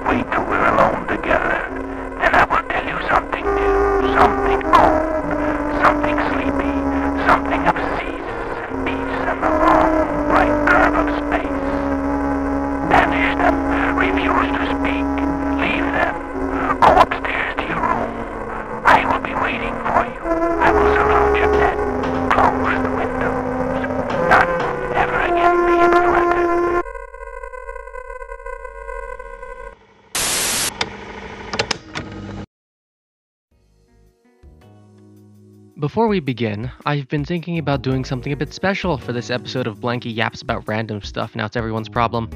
wait till we're alone together, and I will tell you something new, something cold, something sleepy, something of seasons and peace and the long, bright curve of space. Banish them, refuse to speak, leave them, go upstairs to your room. I will be waiting for you. I will surround your bed, close the windows. None will ever again be able to enter. Before we begin, I've been thinking about doing something a bit special for this episode of Blanky Yaps about random stuff. Now it's everyone's problem.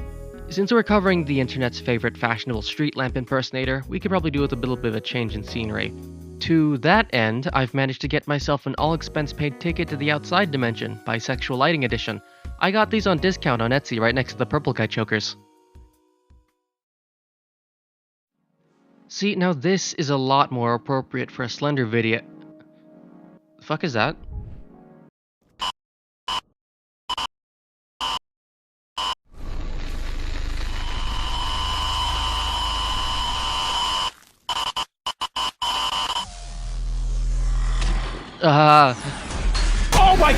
Since we're covering the internet's favorite fashionable street lamp impersonator, we could probably do with a little bit of a change in scenery. To that end, I've managed to get myself an all-expense-paid ticket to the Outside Dimension, Bisexual Lighting Edition. I got these on discount on Etsy right next to the Purple Guy Chokers. See, now this is a lot more appropriate for a Slender video. The fuck is that? Oh my!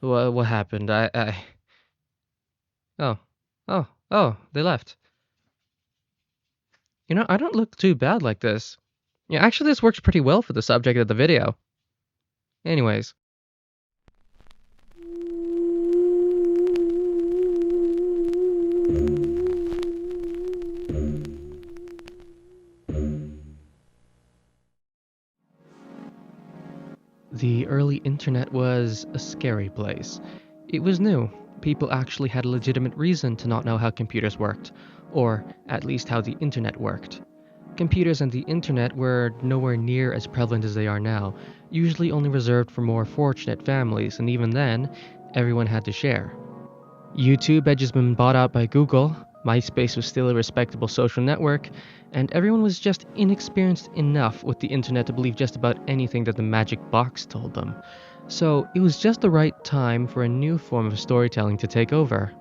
What happened? Oh, they left. You know, I don't look too bad like this. Yeah, actually this works pretty well for the subject of the video. Anyways. The early internet was a scary place. It was new. People actually had a legitimate reason to not know how computers worked, or at least how the internet worked. Computers and the internet were nowhere near as prevalent as they are now, usually only reserved for more fortunate families, and even then, everyone had to share. YouTube had just been bought out by Google, MySpace was still a respectable social network, and everyone was just inexperienced enough with the internet to believe just about anything that the magic box told them. So it was just the right time for a new form of storytelling to take over.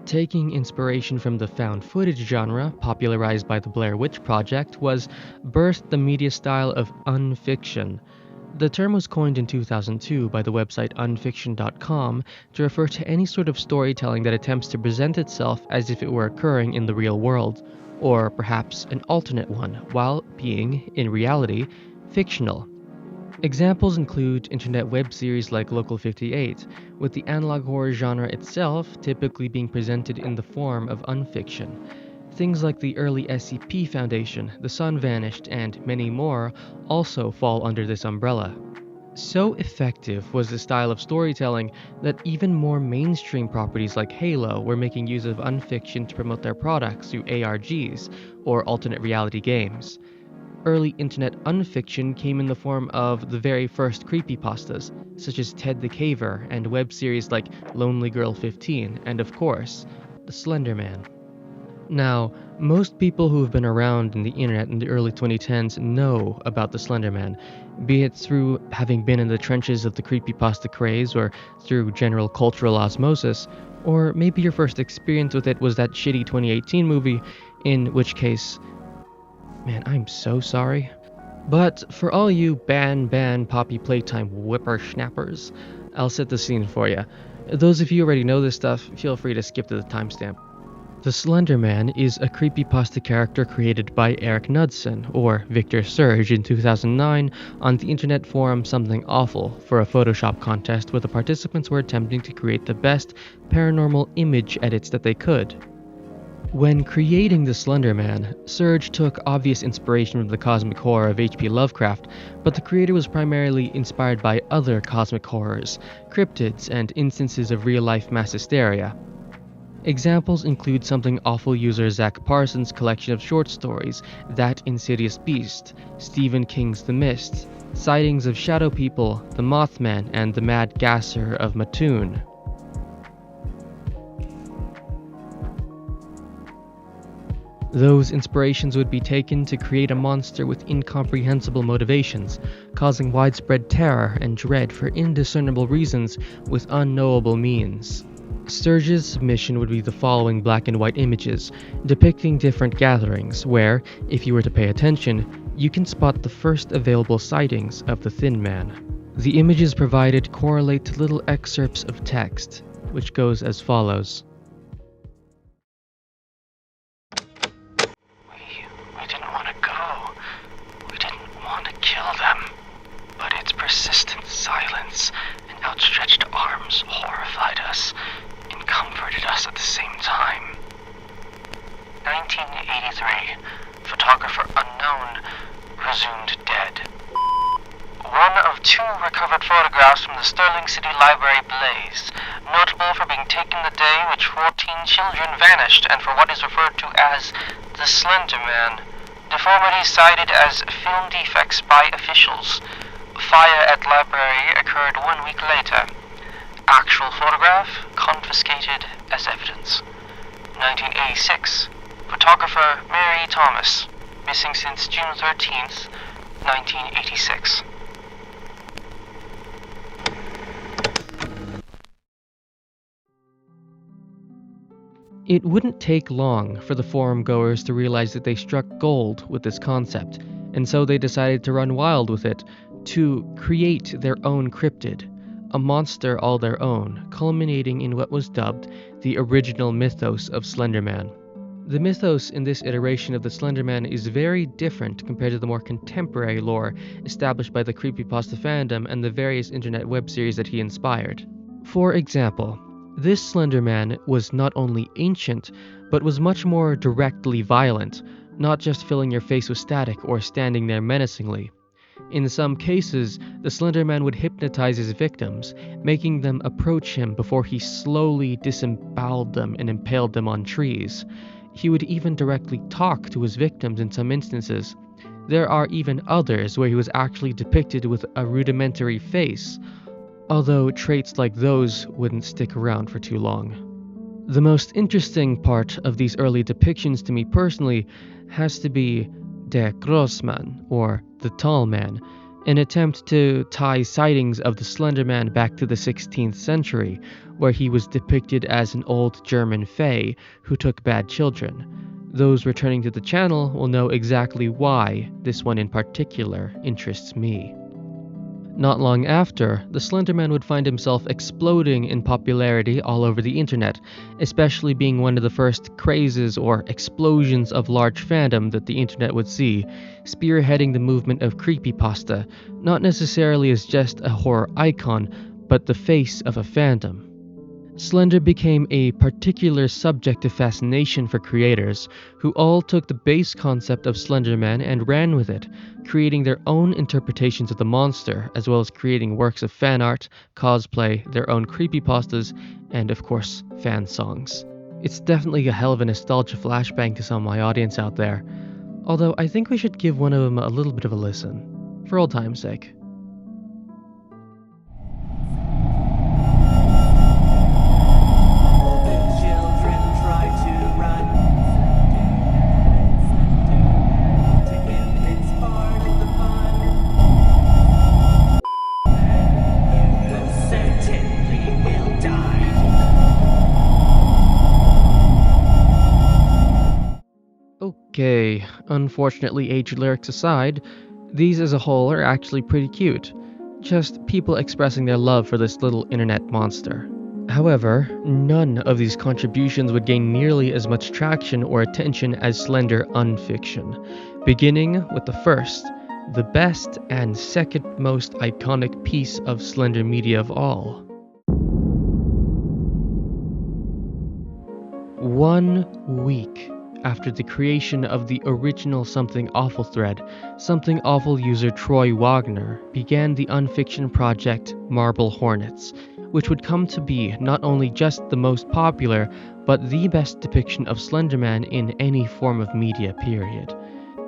Taking inspiration from the found footage genre, popularized by the Blair Witch Project, was birthed the media style of unfiction. The term was coined in 2002 by the website unfiction.com to refer to any sort of storytelling that attempts to present itself as if it were occurring in the real world, or perhaps an alternate one, while being, in reality, fictional. Examples include internet web series like Local 58, with the analog horror genre itself typically being presented in the form of unfiction. Things like the early SCP Foundation, The Sun Vanished, and many more also fall under this umbrella. So effective was the style of storytelling that even more mainstream properties like Halo were making use of unfiction to promote their products through ARGs, or alternate reality games. Early internet unfiction came in the form of the very first creepypastas, such as Ted the Caver and web series like Lonely Girl 15, and of course, the Slender Man. Now, most people who have been around in the internet in the early 2010s know about the Slender Man, be it through having been in the trenches of the creepypasta craze or through general cultural osmosis, or maybe your first experience with it was that shitty 2018 movie, in which case, man, I'm so sorry. But for all you ban poppy playtime whippersnappers, I'll set the scene for you. Those of you who already know this stuff, feel free to skip to the timestamp. The Slender Man is a creepypasta character created by Eric Knudsen, or Victor Surge, in 2009 on the internet forum Something Awful for a Photoshop contest where the participants were attempting to create the best paranormal image edits that they could. When creating the Slender Man, Surge took obvious inspiration from the cosmic horror of H.P. Lovecraft, but the creator was primarily inspired by other cosmic horrors, cryptids, and instances of real-life mass hysteria. Examples include Something Awful user Zach Parsons' collection of short stories, That Insidious Beast, Stephen King's The Mist, sightings of Shadow People, the Mothman, and the Mad Gasser of Mattoon. Those inspirations would be taken to create a monster with incomprehensible motivations, causing widespread terror and dread for indiscernible reasons with unknowable means. Sturge's submission would be the following black and white images, depicting different gatherings, where, if you were to pay attention, you can spot the first available sightings of the Thin Man. The images provided correlate to little excerpts of text, which goes as follows. We didn't want to go. We didn't want to kill them. But its persistent silence and outstretched arms horrified us and comforted us at the same time. 1983. Photographer unknown, resumed dead. One of two recovered photographs from the Sterling City Library blaze, notable for being taken the day which 14 children vanished and for what is referred to as the Slender Man. Deformities cited as film defects by officials. Fire at library occurred 1 week later. Actual photograph confiscated as evidence. 1986. Photographer Mary Thomas, missing since June 13th, 1986. It wouldn't take long for the forum goers to realize that they struck gold with this concept, and so they decided to run wild with it, to create their own cryptid, a monster all their own, culminating in what was dubbed the original mythos of Slender Man. The mythos in this iteration of the Slender Man is very different compared to the more contemporary lore established by the creepypasta fandom and the various internet web series that he inspired. For example, this Slender Man was not only ancient, but was much more directly violent, not just filling your face with static or standing there menacingly. In some cases, the Slender Man would hypnotize his victims, making them approach him before he slowly disemboweled them and impaled them on trees. He would even directly talk to his victims in some instances. There are even others where he was actually depicted with a rudimentary face, although traits like those wouldn't stick around for too long. The most interesting part of these early depictions to me personally has to be Der Grossman, or the Tall Man, an attempt to tie sightings of the Slender Man back to the 16th century, where he was depicted as an old German fae who took bad children. Those returning to the channel will know exactly why this one in particular interests me. Not long after, the Slender Man would find himself exploding in popularity all over the internet, especially being one of the first crazes or explosions of large fandom that the internet would see, spearheading the movement of creepypasta, not necessarily as just a horror icon, but the face of a fandom. Slender became a particular subject of fascination for creators, who all took the base concept of Slender Man and ran with it, creating their own interpretations of the monster, as well as creating works of fan art, cosplay, their own creepypastas, and of course, fan songs. It's definitely a hell of a nostalgia flashbang to some of my audience out there, although I think we should give one of them a little bit of a listen, for old time's sake. Okay, unfortunately, age lyrics aside, these as a whole are actually pretty cute. Just people expressing their love for this little internet monster. However, none of these contributions would gain nearly as much traction or attention as Slender Unfiction, beginning with the first, the best and second most iconic piece of Slender media of all. 1 week after the creation of the original Something Awful thread, Something Awful user Troy Wagner began the Unfiction project Marble Hornets, which would come to be not only just the most popular, but the best depiction of Slender Man in any form of media, period.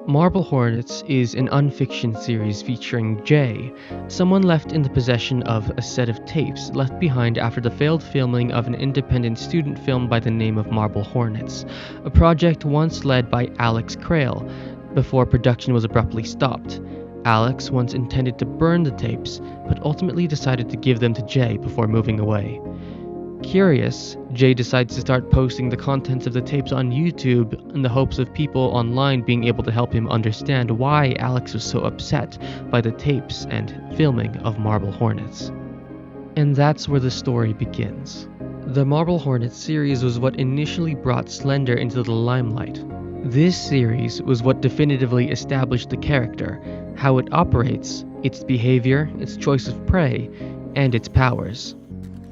Marble Hornets is an unfiction series featuring Jay, someone left in the possession of a set of tapes left behind after the failed filming of an independent student film by the name of Marble Hornets, a project once led by Alex Crail, before production was abruptly stopped. Alex once intended to burn the tapes, but ultimately decided to give them to Jay before moving away. Curious, Jay decides to start posting the contents of the tapes on YouTube in the hopes of people online being able to help him understand why Alex was so upset by the tapes and filming of Marble Hornets. And that's where the story begins. The Marble Hornets series was what initially brought Slender into the limelight. This series was what definitively established the character, how it operates, its behavior, its choice of prey, and its powers.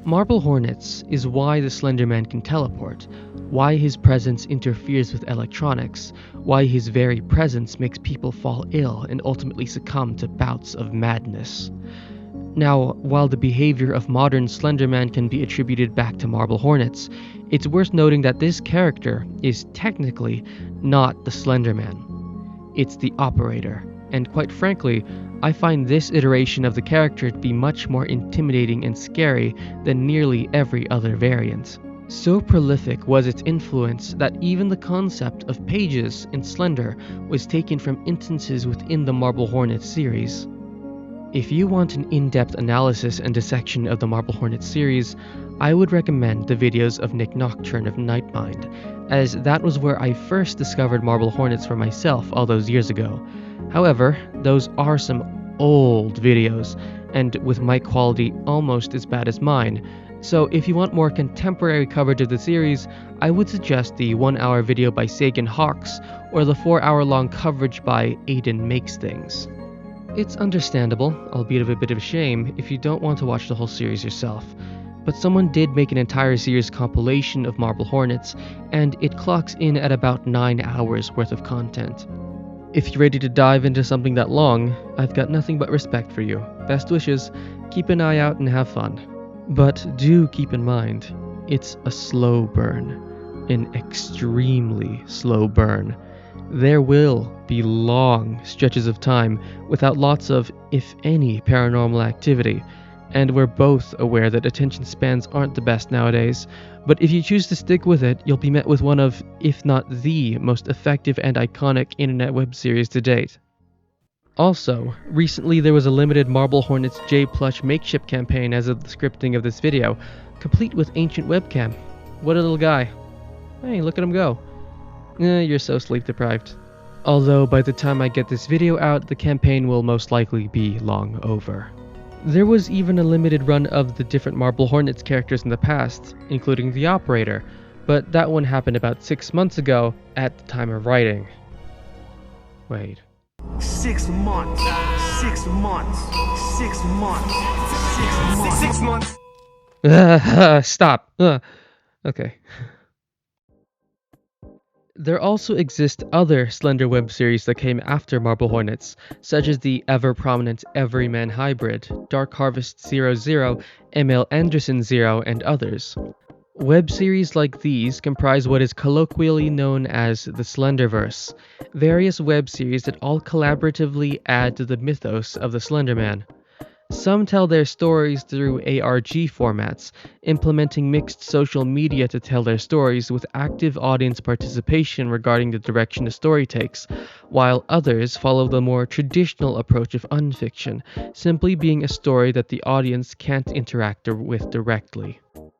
Marble Hornets is why the Slender Man can teleport, why his presence interferes with electronics, why his very presence makes people fall ill and ultimately succumb to bouts of madness. Now, while the behavior of modern Slender Man can be attributed back to Marble Hornets, it's worth noting that this character is technically not the Slender Man. It's the operator, and quite frankly, I find this iteration of the character to be much more intimidating and scary than nearly every other variant. So prolific was its influence that even the concept of pages in Slender was taken from instances within the Marble Hornets series. If you want an in-depth analysis and dissection of the Marble Hornets series, I would recommend the videos of Nick Nocturne of Nightmind, as that was where I first discovered Marble Hornets for myself all those years ago. However, those are some old videos, and with mic quality almost as bad as mine, so if you want more contemporary coverage of the series, I would suggest the 1-hour video by Sagan Hawks, or the 4-hour-long coverage by Aiden Makes Things. It's understandable, albeit a bit of a shame, if you don't want to watch the whole series yourself, but someone did make an entire series compilation of Marble Hornets, and it clocks in at about 9 hours worth of content. If you're ready to dive into something that long, I've got nothing but respect for you. Best wishes, keep an eye out and have fun. But do keep in mind, it's a slow burn. An extremely slow burn. There will be long stretches of time without lots of, if any, paranormal activity, and we're both aware that attention spans aren't the best nowadays, but if you choose to stick with it, you'll be met with one of, if not the, most effective and iconic internet web series to date. Also, recently there was a limited Marble Hornets J Plush makeshift campaign as of the scripting of this video, complete with ancient webcam. What a little guy. Hey, look at him go. You're so sleep deprived. Although by the time I get this video out, the campaign will most likely be long over. There was even a limited run of the different Marble Hornets characters in the past, including the Operator, but that one happened about 6 months ago at the time of writing. Wait. 6 months. 6 months. 6 months. 6 months. 6 months. Stop. Okay. There also exist other Slender web series that came after Marble Hornets, such as the ever-prominent Everyman Hybrid, Dark Harvest 00, ML Anderson 0, and others. Web series like these comprise what is colloquially known as the Slenderverse, various web series that all collaboratively add to the mythos of the Slender Man. Some tell their stories through ARG formats, implementing mixed social media to tell their stories with active audience participation regarding the direction the story takes, while others follow the more traditional approach of unfiction, simply being a story that the audience can't interact with directly.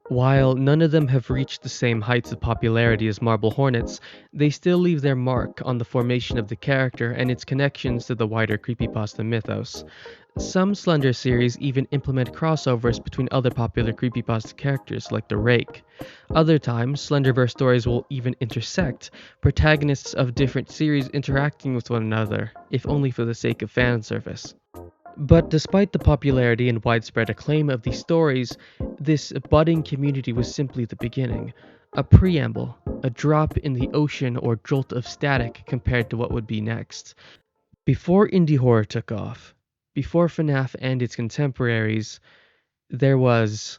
While none of them have reached the same heights of popularity as Marble Hornets, they still leave their mark on the formation of the character and its connections to the wider creepypasta mythos. Some Slender series even implement crossovers between other popular creepypasta characters like the Rake. Other times, Slenderverse stories will even intersect, protagonists of different series interacting with one another, if only for the sake of fan service. But despite the popularity and widespread acclaim of these stories, this budding community was simply the beginning, a preamble, a drop in the ocean or jolt of static compared to what would be next. Before indie horror took off, before FNAF and its contemporaries, there was...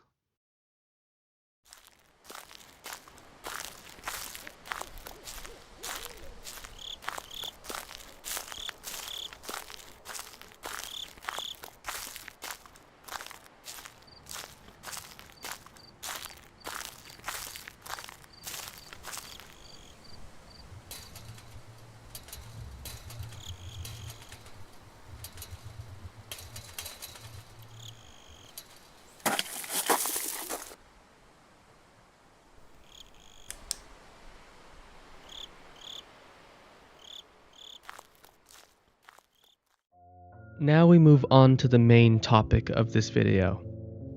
Now we move on to the main topic of this video.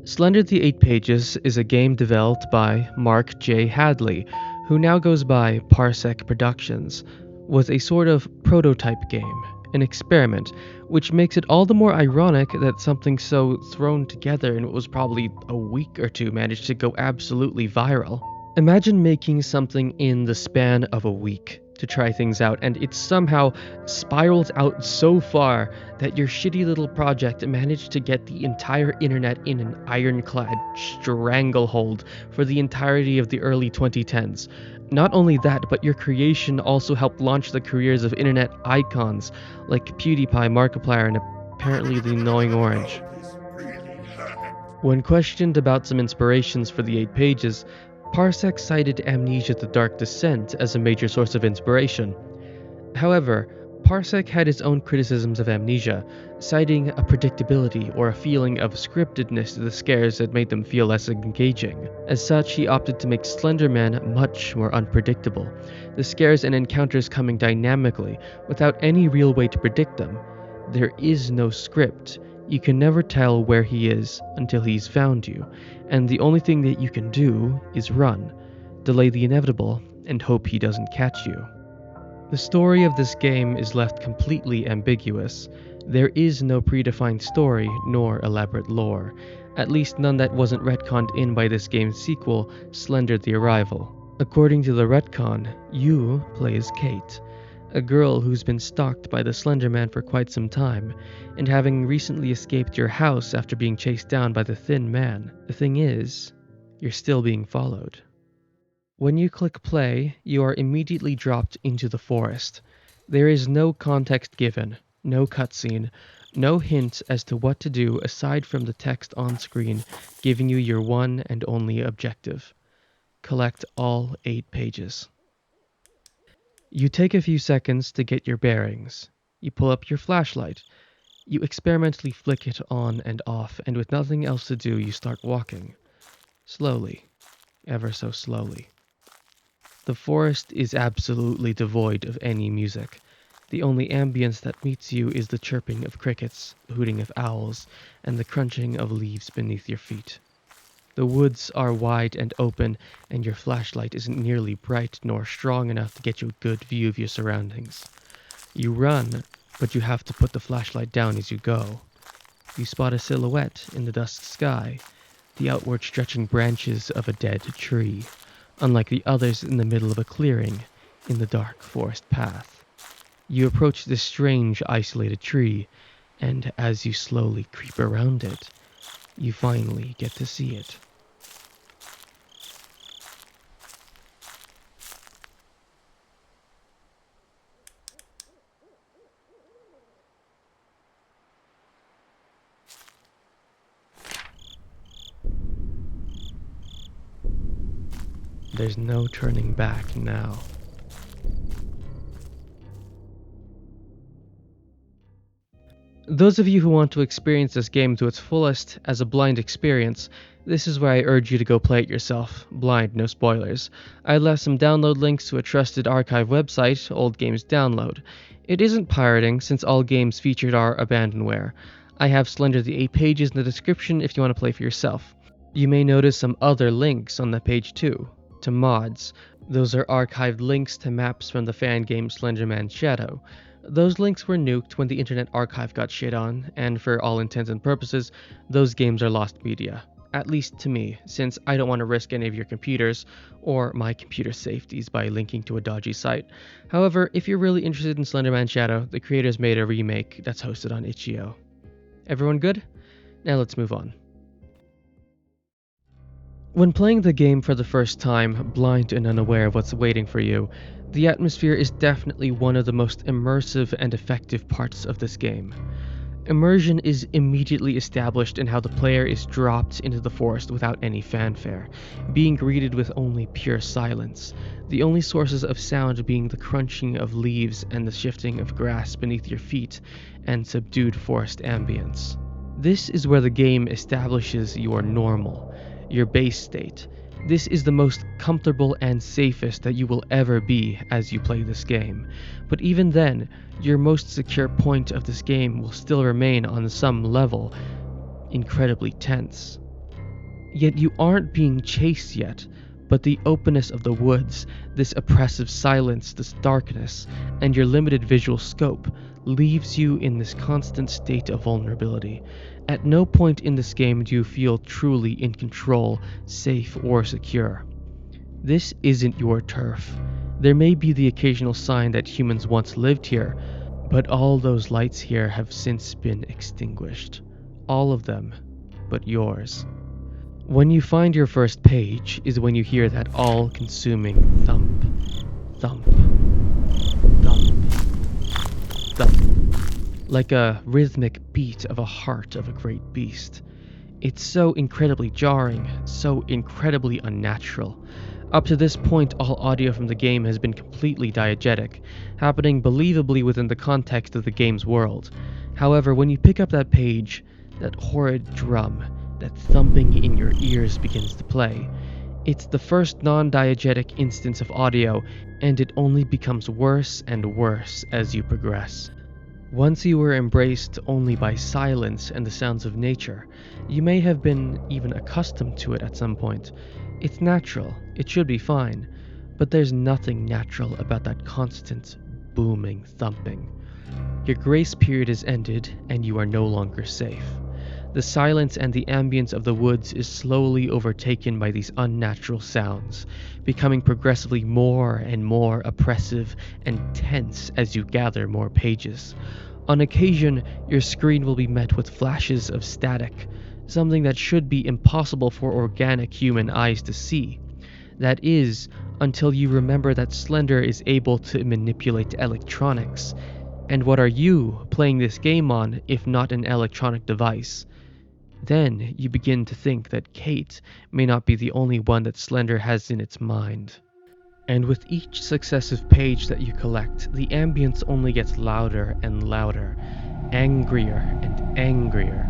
Slender the 8 Pages is a game developed by Mark J. Hadley, who now goes by Parsec Productions, was a sort of prototype game, an experiment, which makes it all the more ironic that something so thrown together in what was probably a week or two managed to go absolutely viral. Imagine making something in the span of a week to try things out, and it somehow spiraled out so far that your shitty little project managed to get the entire internet in an ironclad stranglehold for the entirety of the early 2010s. Not only that, but your creation also helped launch the careers of internet icons like PewDiePie, Markiplier, and apparently the annoying Orange. When questioned about some inspirations for the 8 Pages, Parsec cited Amnesia: The Dark Descent as a major source of inspiration. However, Parsec had his own criticisms of Amnesia, citing a predictability or a feeling of scriptedness to the scares that made them feel less engaging. As such, he opted to make Slender Man much more unpredictable, the scares and encounters coming dynamically, without any real way to predict them. There is no script. You can never tell where he is until he's found you, and the only thing that you can do is run, delay the inevitable, and hope he doesn't catch you. The story of this game is left completely ambiguous. There is no predefined story nor elaborate lore, at least none that wasn't retconned in by this game's sequel, Slender the Arrival. According to the retcon, you play as Kate, a girl who's been stalked by the Slender Man for quite some time, and having recently escaped your house after being chased down by the Thin Man. The thing is, you're still being followed. When you click play, you are immediately dropped into the forest. There is no context given, no cutscene, no hint as to what to do aside from the text on screen giving you your one and only objective: collect all 8 pages. You take a few seconds to get your bearings. You pull up your flashlight. You experimentally flick it on and off, and with nothing else to do, you start walking. Slowly. Ever so slowly. The forest is absolutely devoid of any music. The only ambience that meets you is the chirping of crickets, the hooting of owls, and the crunching of leaves beneath your feet. The woods are wide and open, and your flashlight isn't nearly bright nor strong enough to get you a good view of your surroundings. You run, but you have to put the flashlight down as you go. You spot a silhouette in the dusk sky, the outward stretching branches of a dead tree, unlike the others in the middle of a clearing in the dark forest path. You approach this strange, isolated tree, and as you slowly creep around it, you finally get to see it. There's no turning back now. Those of you who want to experience this game to its fullest as a blind experience, this is where I urge you to go play it yourself. Blind, no spoilers. I left some download links to a trusted archive website, Old Games Download. It isn't pirating, since all games featured are abandonware. I have Slender the 8 Pages in the description if you want to play for yourself. You may notice some other links on the page too, to mods. Those are archived links to maps from the fan game Slender Man Shadow. Those links were nuked when the Internet Archive got shit on, and for all intents and purposes, those games are lost media. At least to me, since I don't want to risk any of your computers, or my computer safeties by linking to a dodgy site. However, if you're really interested in Slender Man Shadow, the creators made a remake that's hosted on itch.io. Everyone good? Now let's move on. When playing the game for the first time, blind and unaware of what's waiting for you, the atmosphere is definitely one of the most immersive and effective parts of this game. Immersion is immediately established in how the player is dropped into the forest without any fanfare, being greeted with only pure silence, the only sources of sound being the crunching of leaves and the shifting of grass beneath your feet, and subdued forest ambience. This is where the game establishes your normal, your base state, This is the most comfortable and safest that you will ever be as you play this game, but even then, your most secure point of this game will still remain on some level incredibly tense. Yet you aren't being chased yet, but the openness of the woods, this oppressive silence, this darkness, and your limited visual scope leaves you in this constant state of vulnerability. At no point in this game do you feel truly in control, safe, or secure. This isn't your turf. There may be the occasional sign that humans once lived here, but all those lights here have since been extinguished. All of them, but yours. When you find your first page is when you hear that all-consuming thump, thump, thump, thump, like a rhythmic beat of a heart of a great beast. It's so incredibly jarring, so incredibly unnatural. Up to this point, all audio from the game has been completely diegetic, happening believably within the context of the game's world. However, when you pick up that page, that horrid drum, that thumping in your ears begins to play. It's the first non-diegetic instance of audio, and it only becomes worse and worse as you progress. Once you were embraced only by silence and the sounds of nature, you may have been even accustomed to it at some point. It's natural, it should be fine, but there's nothing natural about that constant, booming thumping. Your grace period is ended, and you are no longer safe. The silence and the ambience of the woods is slowly overtaken by these unnatural sounds, becoming progressively more and more oppressive and tense as you gather more pages. On occasion, your screen will be met with flashes of static, something that should be impossible for organic human eyes to see. That is, until you remember that Slender is able to manipulate electronics. And what are you playing this game on if not an electronic device? Then you begin to think that Kate may not be the only one that Slender has in its mind. And with each successive page that you collect, the ambience only gets louder and louder, angrier and angrier.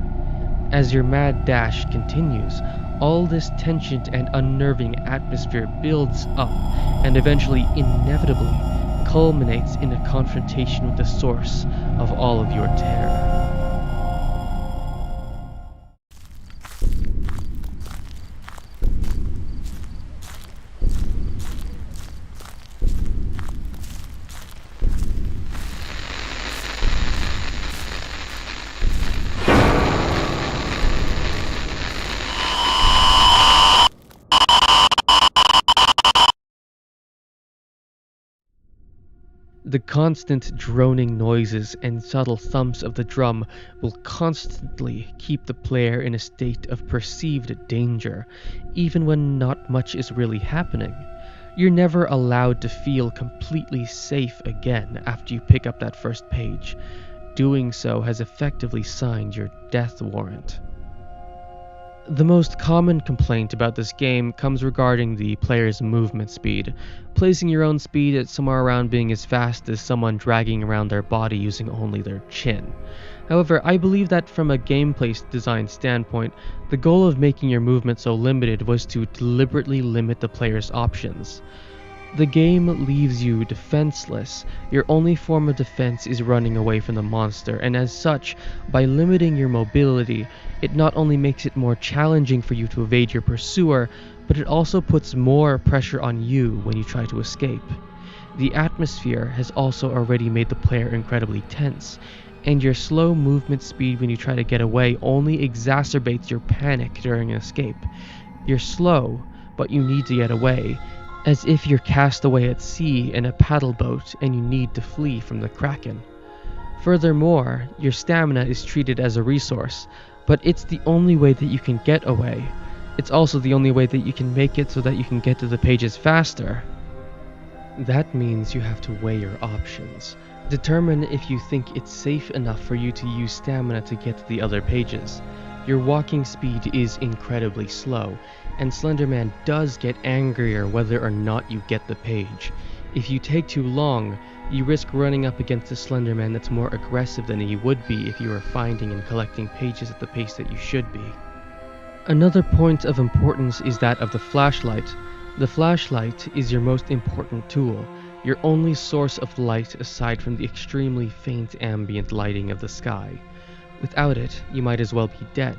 As your mad dash continues, all this tension and unnerving atmosphere builds up and eventually, inevitably, culminates in a confrontation with the source of all of your terror. The constant droning noises and subtle thumps of the drum will constantly keep the player in a state of perceived danger, even when not much is really happening. You're never allowed to feel completely safe again after you pick up that first page. Doing so has effectively signed your death warrant. The most common complaint about this game comes regarding the player's movement speed, placing your own speed at somewhere around being as fast as someone dragging around their body using only their chin. However, I believe that from a gameplay design standpoint, the goal of making your movement so limited was to deliberately limit the player's options. The game leaves you defenseless. Your only form of defense is running away from the monster, and as such, by limiting your mobility, it not only makes it more challenging for you to evade your pursuer, but it also puts more pressure on you when you try to escape. The atmosphere has also already made the player incredibly tense, and your slow movement speed when you try to get away only exacerbates your panic during an escape. You're slow, but you need to get away, as if you're cast away at sea in a paddle boat and you need to flee from the Kraken. Furthermore, your stamina is treated as a resource, but it's the only way that you can get away. It's also the only way that you can make it so that you can get to the pages faster. That means you have to weigh your options. Determine if you think it's safe enough for you to use stamina to get to the other pages. Your walking speed is incredibly slow, and Slender Man does get angrier whether or not you get the page. If you take too long, you risk running up against a Slender Man that's more aggressive than he would be if you were finding and collecting pages at the pace that you should be. Another point of importance is that of the flashlight. The flashlight is your most important tool, your only source of light aside from the extremely faint ambient lighting of the sky. Without it, you might as well be dead,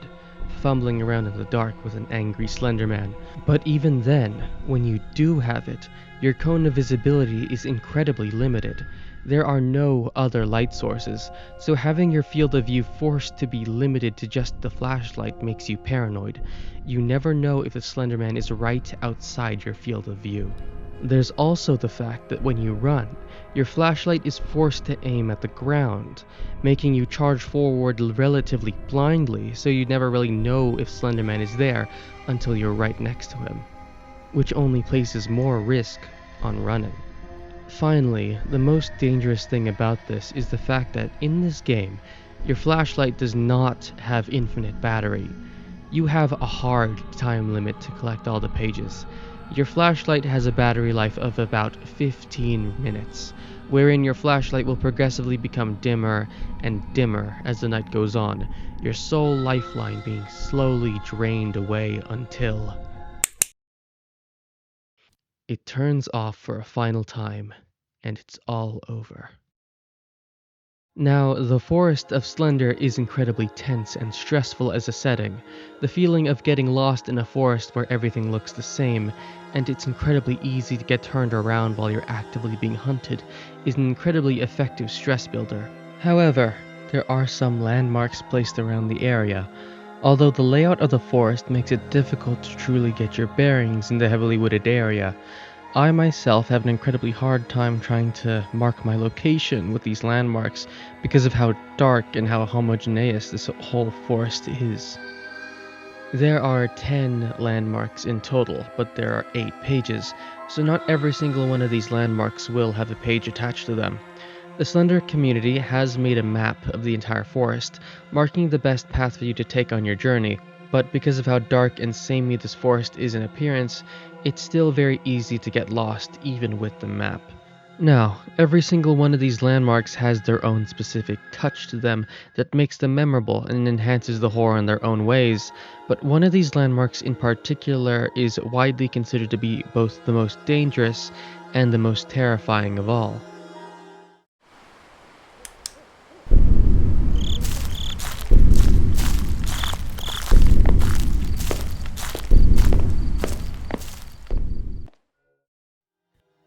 fumbling around in the dark with an angry Slender Man. But even then, when you do have it, your cone of visibility is incredibly limited. There are no other light sources, so having your field of view forced to be limited to just the flashlight makes you paranoid. You never know if the Slender Man is right outside your field of view. There's also the fact that when you run, your flashlight is forced to aim at the ground, making you charge forward relatively blindly, so you never really know if Slender Man is there until you're right next to him, which only places more risk on running. Finally, the most dangerous thing about this is the fact that in this game, your flashlight does not have infinite battery. You have a hard time limit to collect all the pages. Your flashlight has a battery life of about 15 minutes, wherein your flashlight will progressively become dimmer and dimmer as the night goes on, your sole lifeline being slowly drained away until it turns off for a final time, and it's all over. Now, the Forest of Slender is incredibly tense and stressful as a setting, the feeling of getting lost in a forest where everything looks the same, and it's incredibly easy to get turned around while you're actively being hunted, is an incredibly effective stress builder. However, there are some landmarks placed around the area, although the layout of the forest makes it difficult to truly get your bearings in the heavily wooded area. I myself have an incredibly hard time trying to mark my location with these landmarks because of how dark and how homogeneous this whole forest is. There are 10 landmarks in total, but there are 8 pages, so not every single one of these landmarks will have a page attached to them. The Slender community has made a map of the entire forest, marking the best path for you to take on your journey, but because of how dark and samey this forest is in appearance, it's still very easy to get lost even with the map. Now, every single one of these landmarks has their own specific touch to them that makes them memorable and enhances the horror in their own ways, but one of these landmarks in particular is widely considered to be both the most dangerous and the most terrifying of all.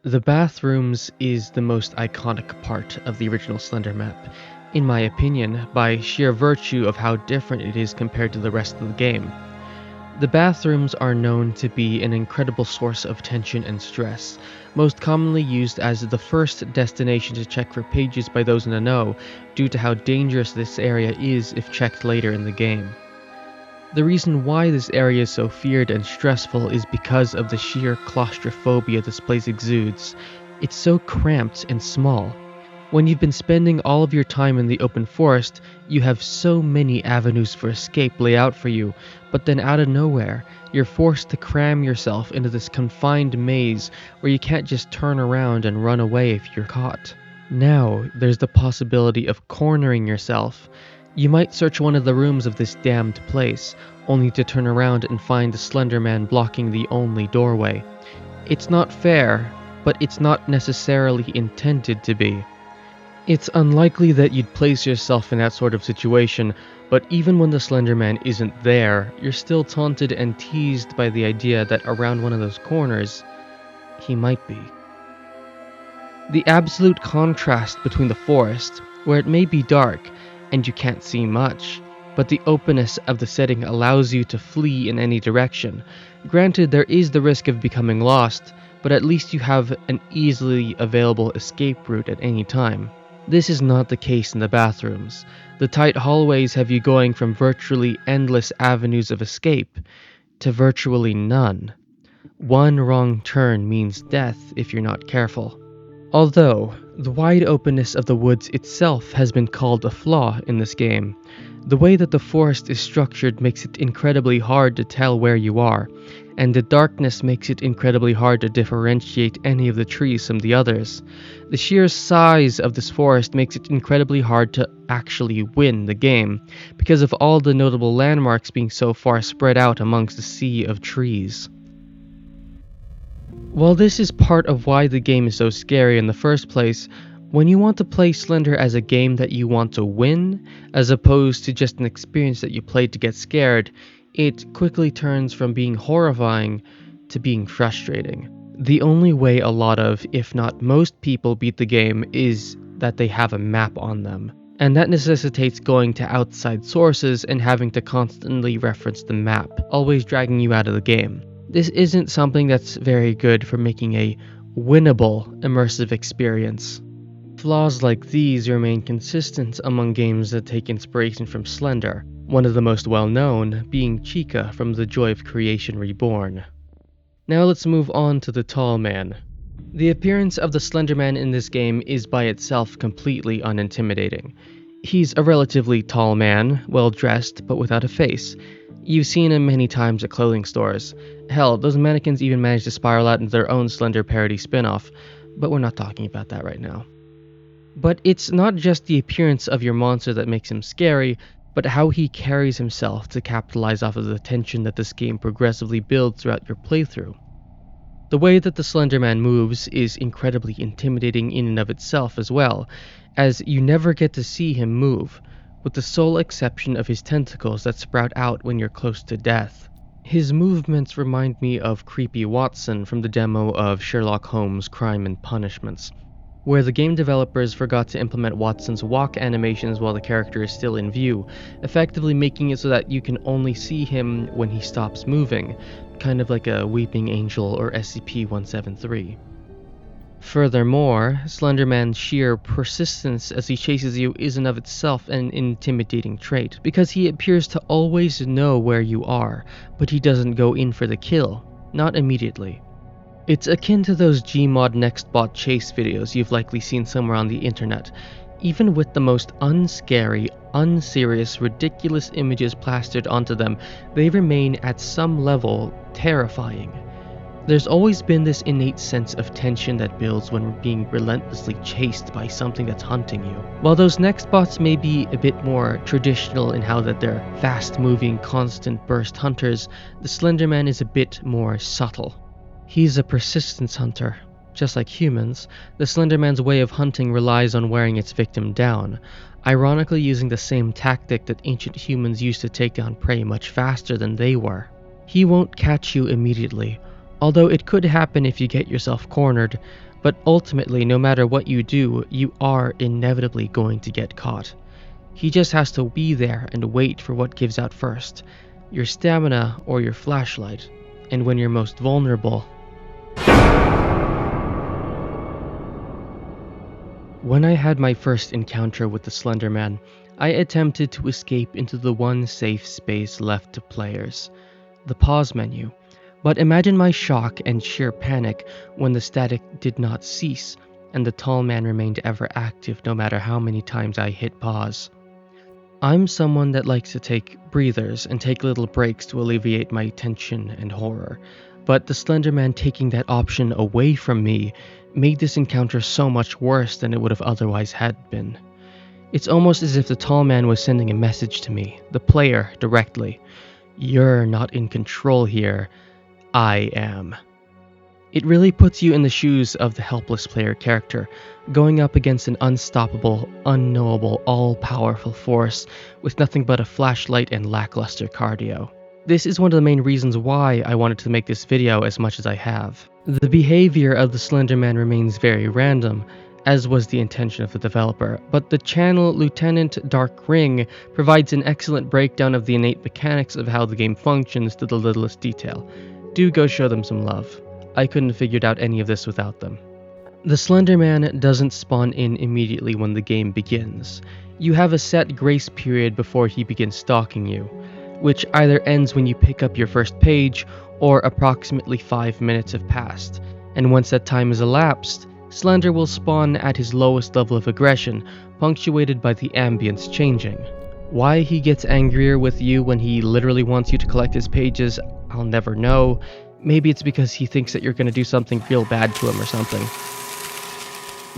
The bathrooms is the most iconic part of the original Slender map, in my opinion, by sheer virtue of how different it is compared to the rest of the game. The bathrooms are known to be an incredible source of tension and stress, most commonly used as the first destination to check for pages by those in the know, due to how dangerous this area is if checked later in the game. The reason why this area is so feared and stressful is because of the sheer claustrophobia this place exudes. It's so cramped and small. When you've been spending all of your time in the open forest, you have so many avenues for escape laid out for you, but then out of nowhere, you're forced to cram yourself into this confined maze where you can't just turn around and run away if you're caught. Now, there's the possibility of cornering yourself. You might search one of the rooms of this damned place, only to turn around and find the Slender Man blocking the only doorway. It's not fair, but it's not necessarily intended to be. It's unlikely that you'd place yourself in that sort of situation, but even when the Slender Man isn't there, you're still taunted and teased by the idea that around one of those corners, he might be. The absolute contrast between the forest, where it may be dark, and you can't see much, but the openness of the setting allows you to flee in any direction. Granted, there is the risk of becoming lost, but at least you have an easily available escape route at any time. This is not the case in the bathrooms. The tight hallways have you going from virtually endless avenues of escape to virtually none. One wrong turn means death if you're not careful. Although, The wide openness of the woods itself has been called a flaw in this game. The way that the forest is structured makes it incredibly hard to tell where you are, and the darkness makes it incredibly hard to differentiate any of the trees from the others. The sheer size of this forest makes it incredibly hard to actually win the game, because of all the notable landmarks being so far spread out amongst the sea of trees. While this is part of why the game is so scary in the first place, when you want to play Slender as a game that you want to win, as opposed to just an experience that you played to get scared, it quickly turns from being horrifying to being frustrating. The only way a lot of, if not most people beat the game is that they have a map on them. And that necessitates going to outside sources and having to constantly reference the map, always dragging you out of the game. This isn't something that's very good for making a winnable immersive experience. Flaws like these remain consistent among games that take inspiration from Slender, one of the most well-known being Chica from The Joy of Creation Reborn. Now let's move on to the Tall Man. The appearance of the Slender Man in this game is by itself completely unintimidating. He's a relatively tall man, well-dressed, but without a face. You've seen him many times at clothing stores. Hell, those mannequins even managed to spiral out into their own Slender parody spin-off, but we're not talking about that right now. But it's not just the appearance of your monster that makes him scary, but how he carries himself to capitalize off of the tension that this game progressively builds throughout your playthrough. The way that the Slender Man moves is incredibly intimidating in and of itself as well, as you never get to see him move, with the sole exception of his tentacles that sprout out when you're close to death. His movements remind me of Creepy Watson from the demo of Sherlock Holmes' Crime and Punishments, where the game developers forgot to implement Watson's walk animations while the character is still in view, effectively making it so that you can only see him when he stops moving, kind of like a Weeping Angel or SCP-173. Furthermore, Slender Man's sheer persistence as he chases you is in of itself an intimidating trait, because he appears to always know where you are, but he doesn't go in for the kill, not immediately. It's akin to those Gmod Nextbot chase videos you've likely seen somewhere on the internet. Even with the most unscary, unserious, ridiculous images plastered onto them, they remain at some level terrifying. There's always been this innate sense of tension that builds when we're being relentlessly chased by something that's hunting you. While those Nextbots may be a bit more traditional in how that they're fast-moving, constant burst hunters, the Slender Man is a bit more subtle. He's a persistence hunter. Just like humans, the Slender Man's way of hunting relies on wearing its victim down, ironically using the same tactic that ancient humans used to take down prey much faster than they were. He won't catch you immediately, although it could happen if you get yourself cornered, but ultimately no matter what you do, you are inevitably going to get caught. He just has to be there and wait for what gives out first, your stamina or your flashlight, and when you're most vulnerable. When I had my first encounter with the Slender Man, I attempted to escape into the one safe space left to players, the pause menu. But imagine my shock and sheer panic when the static did not cease and the tall man remained ever active no matter how many times I hit pause. I'm someone that likes to take breathers and take little breaks to alleviate my tension and horror, but the Slender Man taking that option away from me made this encounter so much worse than it would have otherwise had been. It's almost as if the tall man was sending a message to me, the player, directly. You're not in control here. I am. It really puts you in the shoes of the helpless player character, going up against an unstoppable, unknowable, all-powerful force with nothing but a flashlight and lackluster cardio. This is one of the main reasons why I wanted to make this video as much as I have. The behavior of the Slender Man remains very random, as was the intention of the developer, but the channel Lieutenant Dark Ring provides an excellent breakdown of the innate mechanics of how the game functions to the littlest detail. Do go show them some love. I couldn't have figured out any of this without them. The Slender Man doesn't spawn in immediately when the game begins. You have a set grace period before he begins stalking you, which either ends when you pick up your first page or approximately 5 minutes have passed, and once that time has elapsed, Slender will spawn at his lowest level of aggression, punctuated by the ambience changing. Why he gets angrier with you when he literally wants you to collect his pages, I'll never know. Maybe it's because he thinks that you're going to do something real bad to him or something.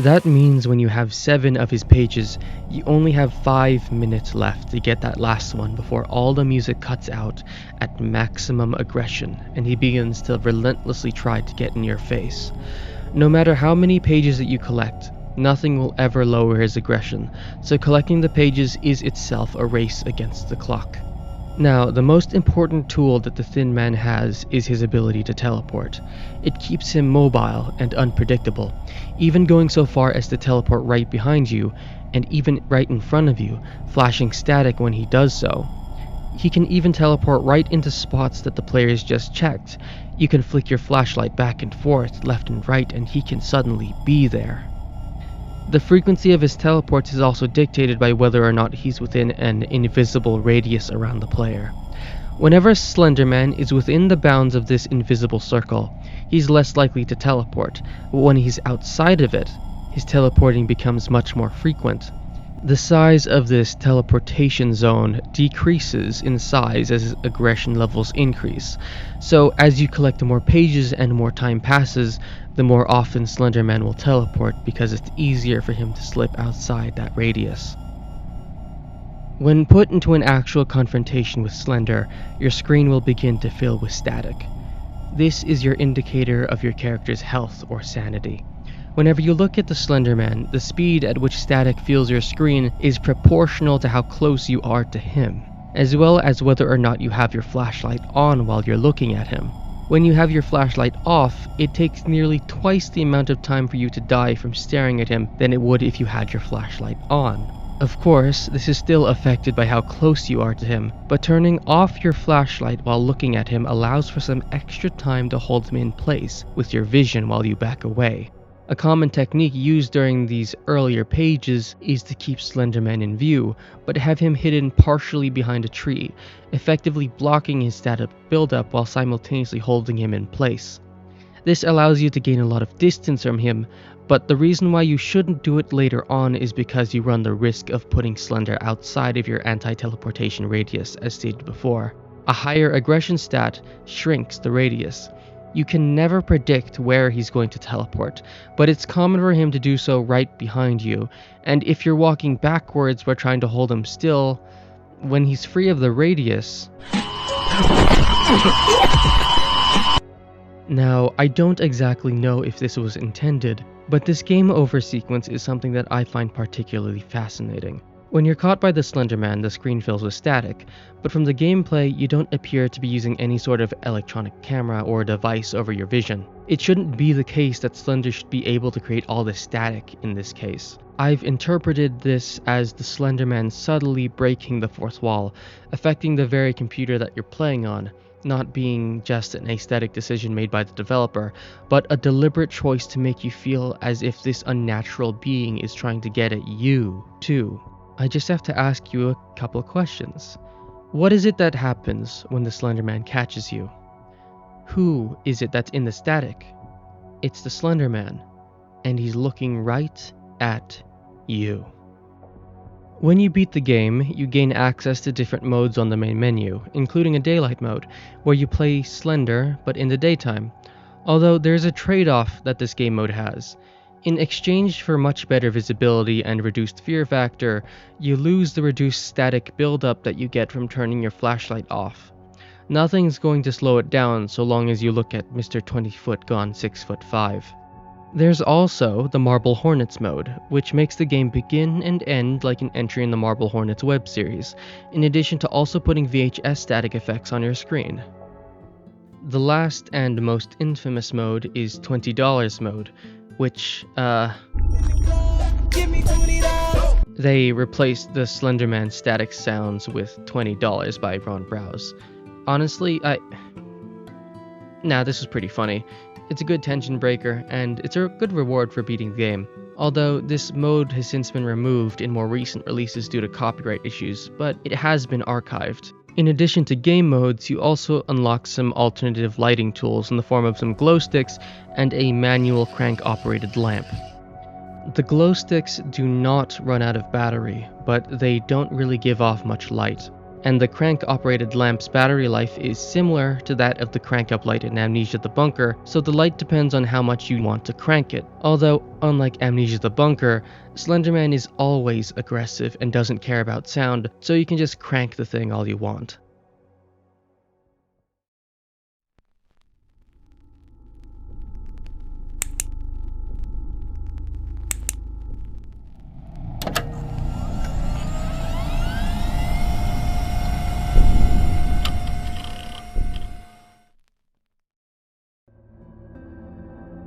That means when you have 7 of his pages, you only have 5 minutes left to get that last one before all the music cuts out at maximum aggression and he begins to relentlessly try to get in your face. No matter how many pages that you collect, nothing will ever lower his aggression, so collecting the pages is itself a race against the clock. Now, the most important tool that the Thin Man has is his ability to teleport. It keeps him mobile and unpredictable, even going so far as to teleport right behind you, and even right in front of you, flashing static when he does so. He can even teleport right into spots that the players just checked. You can flick your flashlight back and forth, left and right, and he can suddenly be there. The frequency of his teleports is also dictated by whether or not he's within an invisible radius around the player. Whenever Slender Man is within the bounds of this invisible circle, he's less likely to teleport, but when he's outside of it, his teleporting becomes much more frequent. The size of this teleportation zone decreases in size as his aggression levels increase, so as you collect more pages and more time passes, the more often Slender Man will teleport because it's easier for him to slip outside that radius. When put into an actual confrontation with Slender, your screen will begin to fill with static. This is your indicator of your character's health or sanity. Whenever you look at the Slender Man, the speed at which static fills your screen is proportional to how close you are to him, as well as whether or not you have your flashlight on while you're looking at him. When you have your flashlight off, it takes nearly twice the amount of time for you to die from staring at him than it would if you had your flashlight on. Of course, this is still affected by how close you are to him, but turning off your flashlight while looking at him allows for some extra time to hold him in place with your vision while you back away. A common technique used during these earlier pages is to keep Slender Man in view, but have him hidden partially behind a tree, effectively blocking his static buildup while simultaneously holding him in place. This allows you to gain a lot of distance from him, but the reason why you shouldn't do it later on is because you run the risk of putting Slender outside of your anti-teleportation radius, as stated before. A higher aggression stat shrinks the radius. You can never predict where he's going to teleport, but it's common for him to do so right behind you, and if you're walking backwards while trying to hold him still, when he's free of the radius... Now, I don't exactly know if this was intended, but this game over sequence is something that I find particularly fascinating. When you're caught by the Slender Man, the screen fills with static, but from the gameplay, you don't appear to be using any sort of electronic camera or device over your vision. It shouldn't be the case that Slender should be able to create all this static in this case. I've interpreted this as the Slender Man subtly breaking the fourth wall, affecting the very computer that you're playing on, not being just an aesthetic decision made by the developer, but a deliberate choice to make you feel as if this unnatural being is trying to get at you, too. I just have to ask you a couple of questions. What is it that happens when the Slender Man catches you? Who is it that's in the static? It's the Slender Man, and he's looking right at you. When you beat the game, you gain access to different modes on the main menu, including a daylight mode, where you play Slender but in the daytime, although there's a trade-off that this game mode has. In exchange for much better visibility and reduced fear factor, you lose the reduced static buildup that you get from turning your flashlight off. Nothing's going to slow it down so long as you look at Mr. 20-foot gone 6'5". There's also the Marble Hornets mode, which makes the game begin and end like an entry in the Marble Hornets web series, in addition to also putting VHS static effects on your screen. The last and most infamous mode is $20 mode, which, they replaced the Slender Man static sounds with $20 by Ron Browse. Honestly, this is pretty funny. It's a good tension breaker, and it's a good reward for beating the game. Although this mode has since been removed in more recent releases due to copyright issues, but it has been archived. In addition to game modes, you also unlock some alternative lighting tools in the form of some glow sticks and a manual crank-operated lamp. The glow sticks do not run out of battery, but they don't really give off much light. And the crank-operated lamp's battery life is similar to that of the crank-up light in Amnesia the Bunker, so the light depends on how much you want to crank it. Although, unlike Amnesia the Bunker, Slender Man is always aggressive and doesn't care about sound, so you can just crank the thing all you want.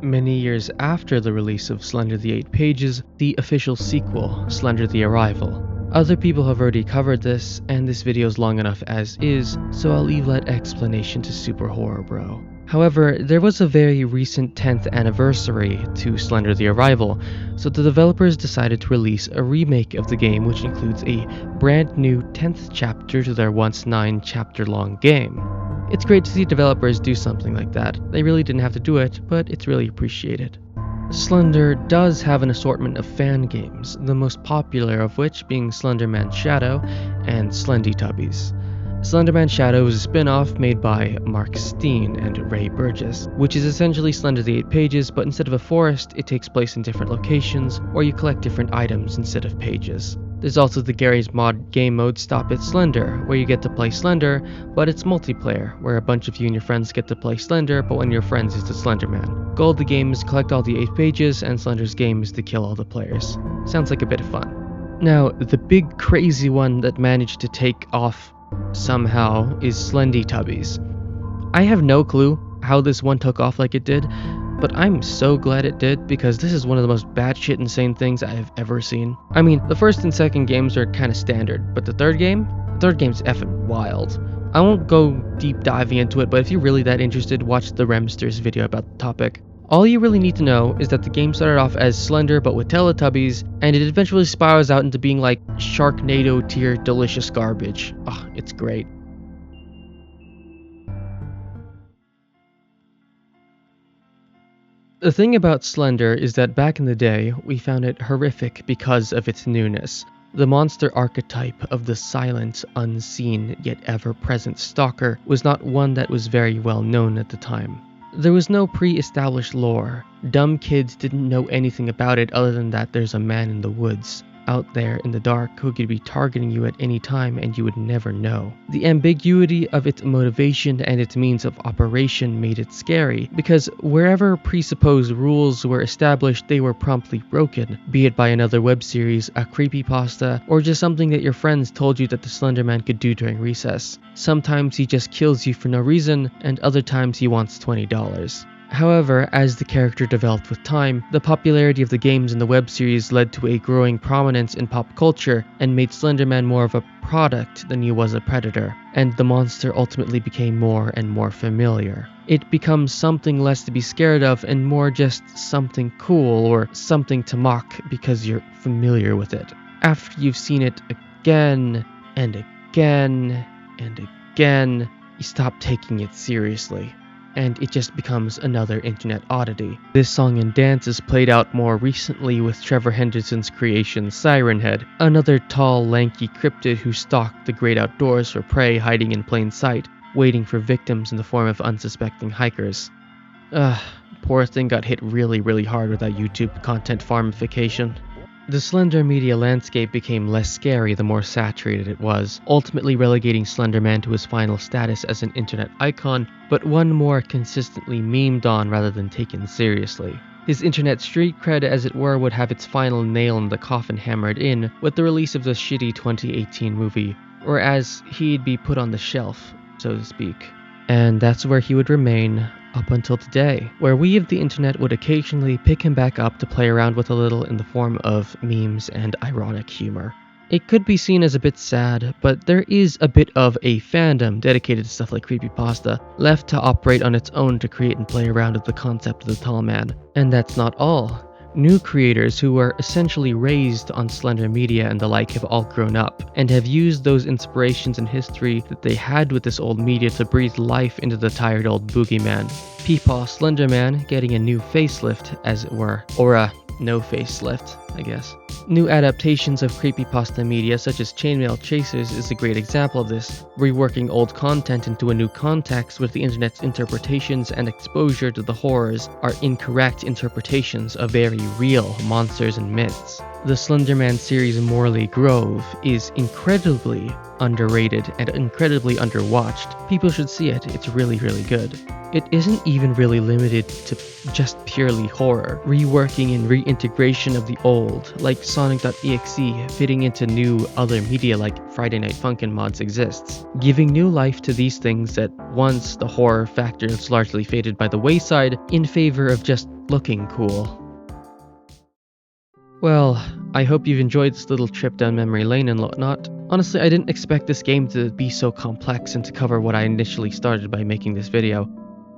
Many years after the release of Slender the 8 Pages, the official sequel, Slender the Arrival. Other people have already covered this, and this video is long enough as is, so I'll leave that explanation to Super Horror Bro. However, there was a very recent 10th anniversary to Slender the Arrival, so the developers decided to release a remake of the game which includes a brand new 10th chapter to their once 9 chapter long game. It's great to see developers do something like that. They really didn't have to do it, but it's really appreciated. Slender does have an assortment of fan games, the most popular of which being Slender Man Shadow and Slendytubbies. Slender Man Shadow is a spin-off made by Mark Steen and Ray Burgess, which is essentially Slender the 8 Pages, but instead of a forest, it takes place in different locations, or you collect different items instead of pages. There's also the Gary's Mod game mode Stop It Slender, where you get to play Slender, but it's multiplayer, where a bunch of you and your friends get to play Slender, but one of your friends is the Slender Man. Goal of the game is to collect all the 8 pages, and Slender's game is to kill all the players. Sounds like a bit of fun. Now, the big crazy one that managed to take off somehow is Slendytubbies. I have no clue how this one took off like it did, but I'm so glad it did because this is one of the most batshit insane things I have ever seen. I mean, the first and second games are kind of standard, but the third game's effing wild. I won't go deep diving into it, but if you're really that interested, watch the Remsters video about the topic. All you really need to know is that the game started off as Slender but with Teletubbies, and it eventually spirals out into being like Sharknado tier delicious garbage. It's great. The thing about Slender is that back in the day, we found it horrific because of its newness. The monster archetype of the silent, unseen, yet ever-present stalker was not one that was very well known at the time. There was no pre-established lore. Dumb kids didn't know anything about it other than that there's a man in the woods, out there in the dark, who could be targeting you at any time and you would never know. The ambiguity of its motivation and its means of operation made it scary, because wherever presupposed rules were established, they were promptly broken, be it by another web series, a creepypasta, or just something that your friends told you that the Slender Man could do during recess. Sometimes he just kills you for no reason, and other times he wants $20. However, as the character developed with time, the popularity of the games in the web series led to a growing prominence in pop culture and made Slender Man more of a product than he was a predator, and the monster ultimately became more and more familiar. It becomes something less to be scared of and more just something cool or something to mock because you're familiar with it. After you've seen it again and again and again, you stop taking it seriously, and it just becomes another internet oddity. This song and dance is played out more recently with Trevor Henderson's creation Siren Head, another tall, lanky cryptid who stalked the great outdoors for prey hiding in plain sight, waiting for victims in the form of unsuspecting hikers. Poor thing got hit really hard with that YouTube content farmification. The Slender media landscape became less scary the more saturated it was, ultimately relegating Slender Man to his final status as an internet icon, but one more consistently memed on rather than taken seriously. His internet street cred, as it were, would have its final nail in the coffin hammered in with the release of the shitty 2018 movie, or as he'd be put on the shelf, so to speak. And that's where he would remain up until today, where we of the internet would occasionally pick him back up to play around with a little in the form of memes and ironic humor. It could be seen as a bit sad, but there is a bit of a fandom dedicated to stuff like creepypasta, left to operate on its own to create and play around with the concept of the tall man. And that's not all. New creators who were essentially raised on Slender media and the like have all grown up, and have used those inspirations and history that they had with this old media to breathe life into the tired old boogeyman. Peepaw Slender Man getting a new facelift, as it were. Or no facelift, I guess. New adaptations of creepypasta media such as Chainmail Chasers is a great example of this, reworking old content into a new context with the internet's interpretations and exposure to the horrors are incorrect interpretations of very real monsters and myths. The Slender Man series Morley Grove is incredibly underrated and incredibly underwatched. People should see it, it's really good. It isn't even really limited to just purely horror. Reworking and reintegration of the old, like Sonic.exe, fitting into new other media like Friday Night Funkin' mods exists, giving new life to these things that once the horror factor has largely faded by the wayside in favor of just looking cool. Well, I hope you've enjoyed this little trip down memory lane and whatnot. Honestly, I didn't expect this game to be so complex and to cover what I initially started by making this video.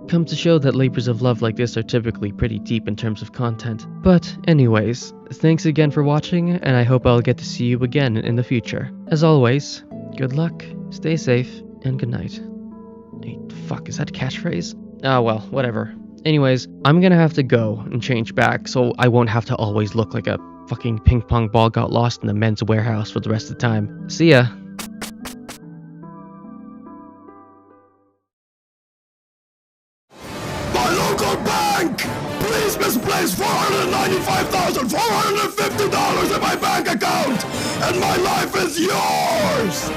Come to show that labors of love like this are typically pretty deep in terms of content. But anyways, thanks again for watching, and I hope I'll get to see you again in the future. As always, good luck, stay safe, and good night. Hey, fuck, is that a catchphrase? Ah, well, whatever. Anyways, I'm gonna have to go and change back so I won't have to always look like a fucking ping pong ball got lost in the men's warehouse for the rest of the time. See ya! My local bank! Please misplaced $495,450 in my bank account! And my life is yours!